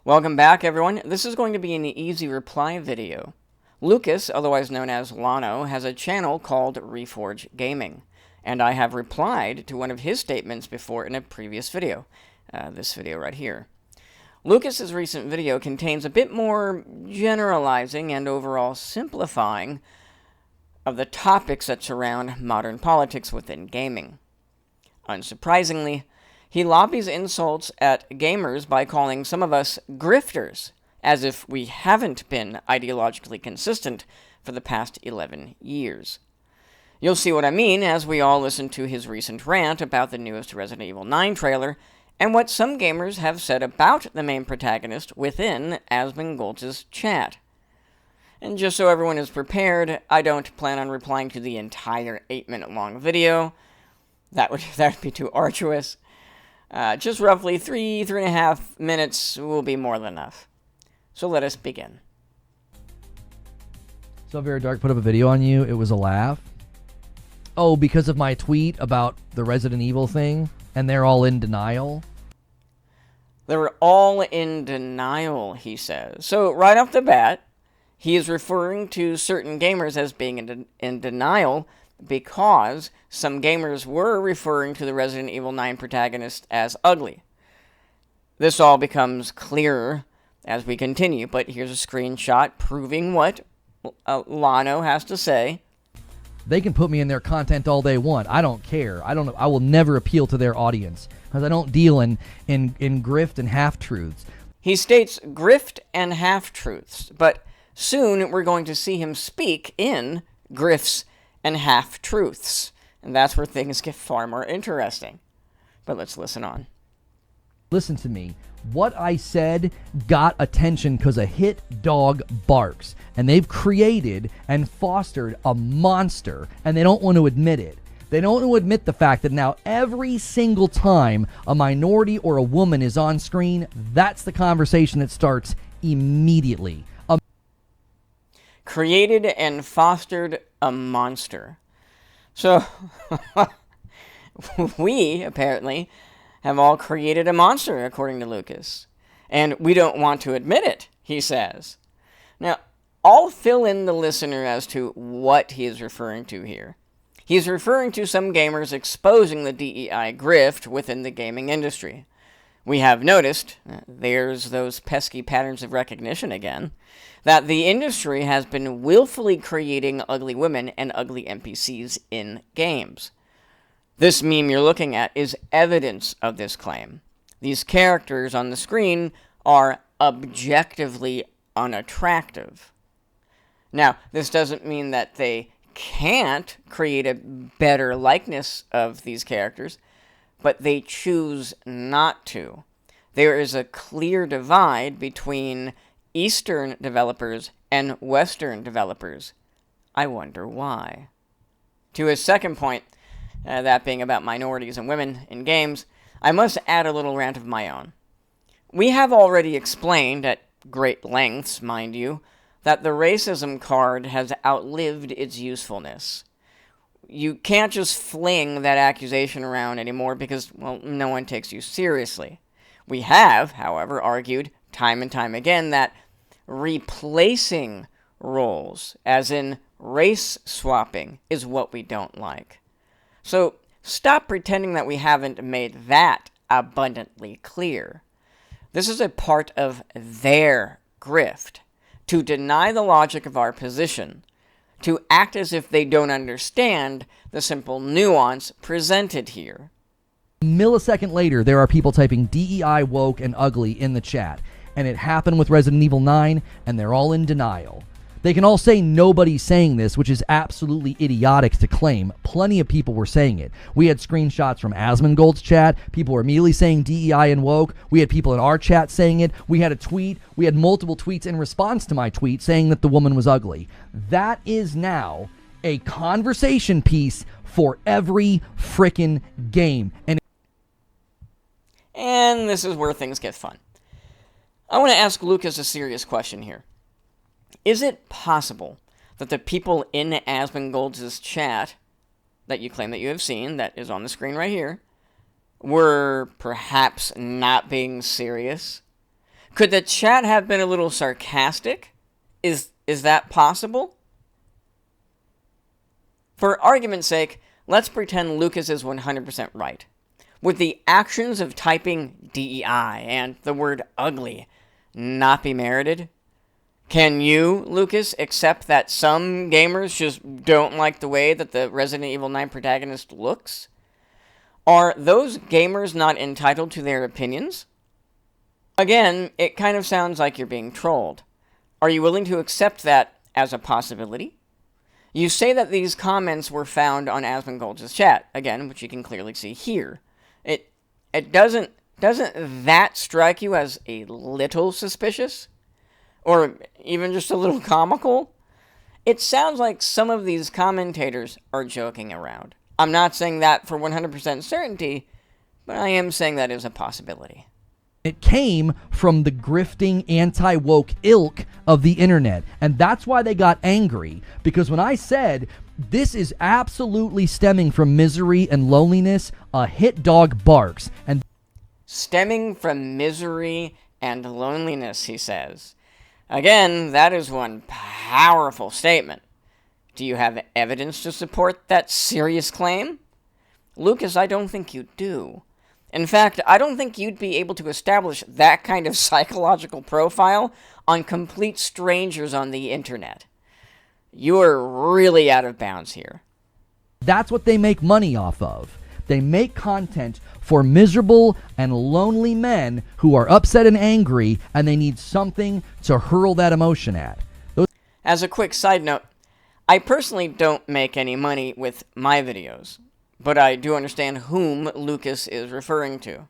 Welcome back, everyone. This is going to be an easy reply video. Lucas, otherwise known as 𝐷𝐞𝐿, has a channel called Reforge Gaming, and I have replied to one of his statements before in a previous video, this video right here. Lucas's recent video contains a bit more generalizing and overall simplifying of the topics that surround modern politics within gaming. Unsurprisingly, he lobbies insults at gamers by calling some of us grifters, as if we haven't been ideologically consistent for the past 11 years. You'll see what I mean as we all listen to his recent rant about the newest Resident Evil 9 trailer, and what some gamers have said about the main protagonist within 𝐷𝐸𝐴𝐺 chat. And just so everyone is prepared, I don't plan on replying to the entire 8-minute long video. That would be too arduous. Just roughly 3.5 minutes will be more than enough. So let us begin. So Very Dark put up a video on you. It was a laugh. Oh, because of my tweet about the Resident Evil thing, and they're all in denial. They're all in denial, he says. So right off the bat, he is referring to certain gamers as being in denial because some gamers were referring to the Resident Evil 9 protagonist as ugly. This all becomes clearer as we continue, but here's a screenshot proving what 𝐷𝐸𝐿 has to say. They can put me in their content all they want. I don't care. I will never appeal to their audience because I don't deal in grift and half-truths. He states grift and half-truths, but soon we're going to see him speak in grifts and half-truths, and that's where things get far more interesting. But let's listen on. Listen to me. What I said got attention because a hit dog barks, and they've created and fostered a monster, and they don't want to admit it. They don't want to admit the fact that now every single time a minority or a woman is on screen, that's the conversation that starts immediately. Created and fostered a monster. So, we, apparently, have all created a monster, according to Lucas. And we don't want to admit it, he says. Now, I'll fill in the listener as to what he is referring to here. He's referring to some gamers exposing the DEI grift within the gaming industry. We have noticed, there's those pesky patterns of recognition again, that the industry has been willfully creating ugly women and ugly NPCs in games. This meme you're looking at is evidence of this claim. These characters on the screen are objectively unattractive. Now, this doesn't mean that they can't create a better likeness of these characters, but they choose not to. There is a clear divide between Eastern developers and Western developers. I wonder why. To his second point, that being about minorities and women in games, I must add a little rant of my own. We have already explained, at great lengths, mind you, that the racism card has outlived its usefulness. You can't just fling that accusation around anymore because, well, no one takes you seriously. We have, however, argued time and time again that replacing roles, as in race swapping, is what we don't like. So stop pretending that we haven't made that abundantly clear. This is a part of their grift, to deny the logic of our position, to act as if they don't understand the simple nuance presented here. A millisecond later, there are people typing DEI, woke, and ugly in the chat. And it happened with Resident Evil 9, and they're all in denial. They can all say nobody's saying this, which is absolutely idiotic to claim. Plenty of people were saying it. We had screenshots from 𝐷𝐸𝐴𝐺's chat. People were immediately saying DEI and woke. We had people in our chat saying it. We had a tweet. We had multiple tweets in response to my tweet saying that the woman was ugly. That is now a conversation piece for every frickin' game. And this is where things get fun. I want to ask Lucas a serious question here. Is it possible that the people in 𝐷𝐸𝐴𝐺's chat that you claim that you have seen, that is on the screen right here, were perhaps not being serious? Could the chat have been a little sarcastic? Is that possible? For argument's sake, let's pretend Lucas is 100% right. Would the actions of typing DEI and the word ugly not be merited? Can you, Lucas, accept that some gamers just don't like the way that the Resident Evil 9 protagonist looks? Are those gamers not entitled to their opinions? Again, it kind of sounds like you're being trolled. Are you willing to accept that as a possibility? You say that these comments were found on 𝐷𝐚𝐦𝐢𝐧𝑠 chat, again, which you can clearly see here. It doesn't that strike you as a little suspicious? Or even just a little comical? It sounds like some of these commentators are joking around. I'm not saying that for 100% certainty, but I am saying that is a possibility. It came from the grifting anti-woke ilk of the internet. And that's why they got angry. Because when I said, this is absolutely stemming from misery and loneliness, a hit dog barks. And stemming from misery and loneliness, he says. Again, that is one powerful statement. Do you have evidence to support that serious claim? Lucas, I don't think you do. In fact, I don't think you'd be able to establish that kind of psychological profile on complete strangers on the internet. You're really out of bounds here. that's what they make money off of. They make content for miserable and lonely men who are upset and angry, and they need something to hurl that emotion at. As a quick side note, I personally don't make any money with my videos, but I do understand whom Lucas is referring to.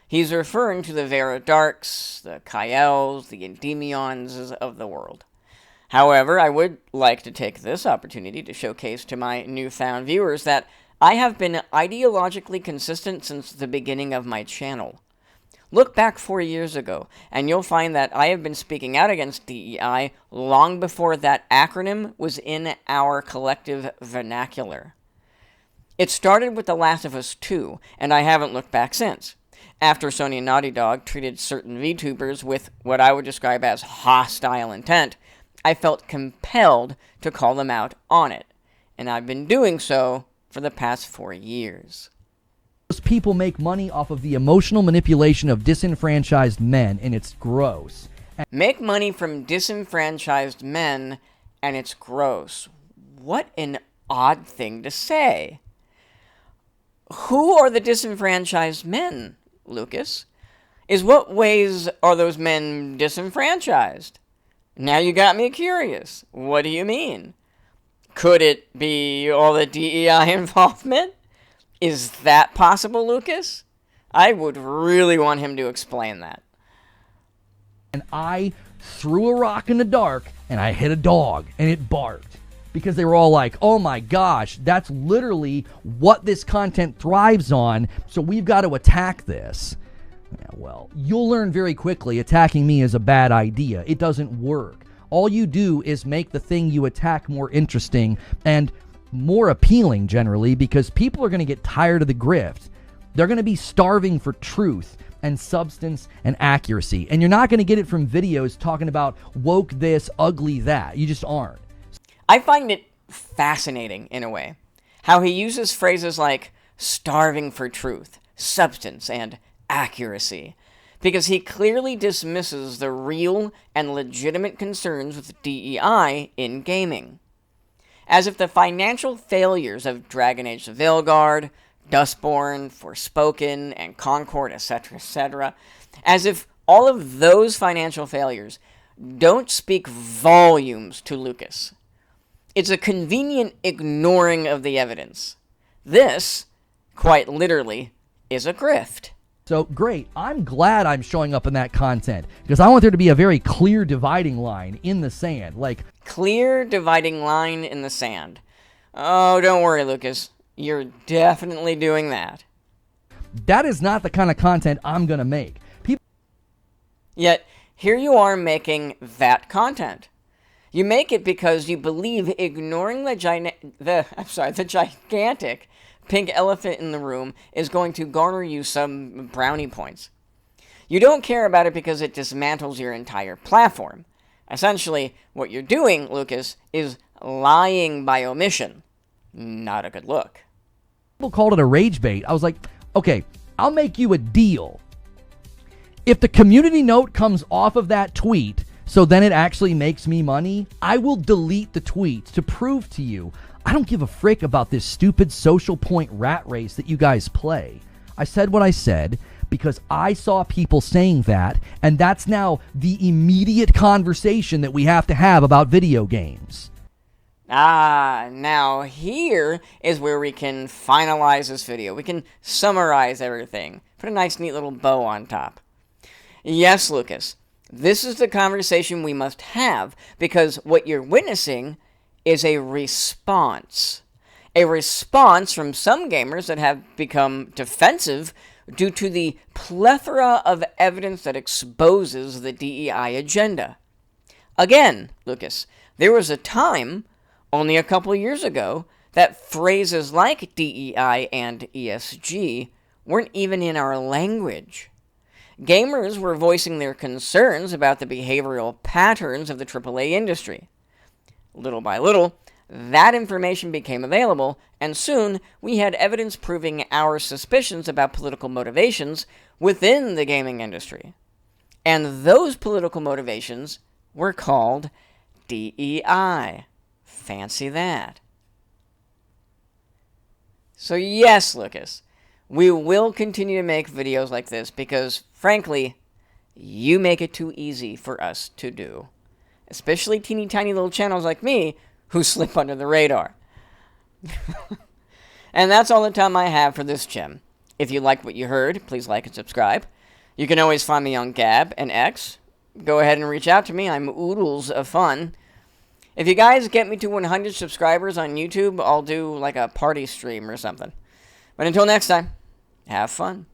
He's referring to the Vera Darks, the 𝐞𝐿s, the 𝐑𝐚𝐦𝐢𝐧𝑠 of the world. However, I would like to take this opportunity to showcase to my newfound viewers that I have been ideologically consistent since the beginning of my channel. Look back 4 years ago, and you'll find that I have been speaking out against DEI long before that acronym was in our collective vernacular. It started with The Last of Us 2, and I haven't looked back since. After Sony and Naughty Dog treated certain VTubers with what I would describe as hostile intent, I felt compelled to call them out on it, and I've been doing so for the past 4 years. Those people make money off of the emotional manipulation of disenfranchised men, and it's gross. Make money from disenfranchised men, and it's gross. What an odd thing to say. Who are the disenfranchised men, Lucas? In what ways are those men disenfranchised? Now you got me curious. What do you mean? Could it be all the DEI involvement? Is that possible, Lucas? I would really want him to explain that. And I threw a rock in the dark, and I hit a dog, and it barked. Because they were all like, oh my gosh, that's literally what this content thrives on, so we've got to attack this. Yeah, well, you'll learn very quickly attacking me is a bad idea. It doesn't work. All you do is make the thing you attack more interesting and more appealing generally, because people are going to get tired of the grift. They're going to be starving for truth and substance and accuracy. And you're not going to get it from videos talking about woke this, ugly that. You just aren't. I find it fascinating, in a way, how he uses phrases like starving for truth, substance, and accuracy, because he clearly dismisses the real and legitimate concerns with DEI in gaming. As if the financial failures of Dragon Age the Veilguard, Dustborn, Forspoken, and Concord, etc., as if all of those financial failures don't speak volumes to Lucas. It's a convenient ignoring of the evidence. This, quite literally, is a grift. So, great. I'm glad I'm showing up in that content, because I want there to be a very clear dividing line in the sand. Like, clear dividing line in the sand. Oh, don't worry, Lucas. You're definitely doing that. that is not the kind of content I'm going to make. Yet, here you are making that content. You make it because you believe ignoring the gigantic pink elephant in the room is going to garner you some brownie points. You don't care about it because it dismantles your entire platform. Essentially, what you're doing, Lucas, is lying by omission. Not a good look. People called it a rage bait. I was like, okay, I'll make you a deal. If the community note comes off of that tweet, so then it actually makes me money, I will delete the tweets to prove to you I don't give a frick about this stupid social point rat race that you guys play. I said what I said because I saw people saying that, and that's now the immediate conversation that we have to have about video games. Now here is where we can finalize this video. We can summarize everything. Put a nice, neat little bow on top. Yes, Lucas, this is the conversation we must have because what you're witnessing is a response. A response from some gamers that have become defensive due to the plethora of evidence that exposes the DEI agenda. Again, Lucas, there was a time, only a couple of years ago, that phrases like DEI and ESG weren't even in our language. Gamers were voicing their concerns about the behavioral patterns of the AAA industry. Little by little, that information became available, and soon we had evidence proving our suspicions about political motivations within the gaming industry. And those political motivations were called DEI. Fancy that. So yes, Lucas, we will continue to make videos like this because, frankly, you make it too easy for us to do. Especially teeny tiny little channels like me who slip under the radar. And that's all the time I have for this gem. If you liked what you heard, please like and subscribe. You can always find me on Gab and X. Go ahead and reach out to me. I'm oodles of fun. If you guys get me to 100 subscribers on YouTube, I'll do like a party stream or something. But until next time, have fun.